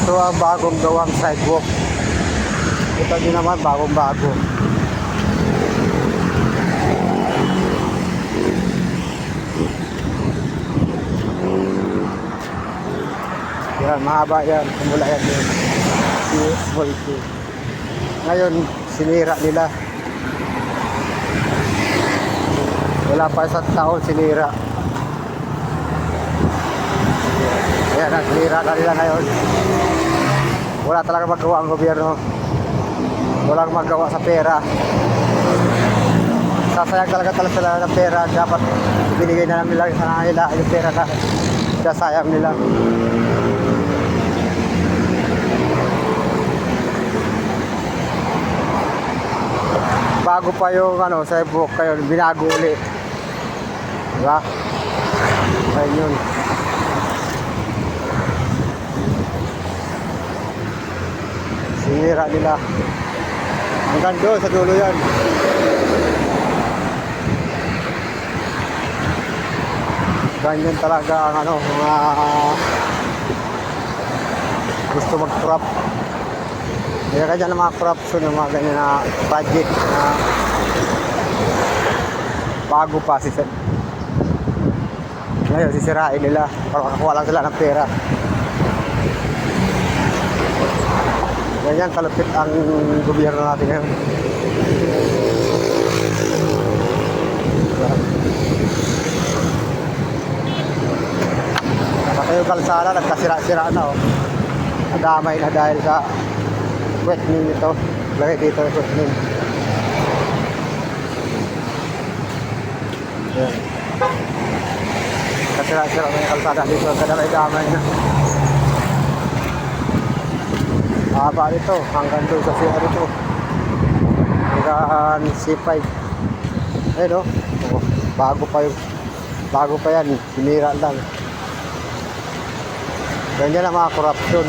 Ito ang bagong gawang sidewalk. Ito din naman bagong bago. Yan, mahaba yan. Kumula yan yun. Ngayon, sinira nila. Wala pa isang taon, sinira. Ayan, sinira na nila ngayon. Wala talaga magawa ang gobyerno. Walang magawa sa pera. Sasayang talaga sila ng pera. Dapat binigay na lang nila sa nila yung pera na sasayang nila. Bago pa yung sidewalk kayo, binago ulit. Diba? Ayun yun. Sinira nila. Hanggang doon sa dulo yan. Ganyan talaga ang mga gusto mag-crop. Kaya ganyan ang mga corruption, yung mga ganyan na project na bago pa ngayon sisirain nila para makakuha lang sila ng pera. Ganyan kalupit ang gobyerno natin ngayon. Pati yung kalsada nagkasira-sira na nadamay na dahil sa wetning ito. Lagay dito yung wetning. Ayan. Kasira-sira na yung kalsada dito. Kadamay-damay na. Haba nito. Hanggang doon sa CR ito. Hanggang C5. Ayun bago pa yan. Sinira lang. Ganyan ang mga korupsyon.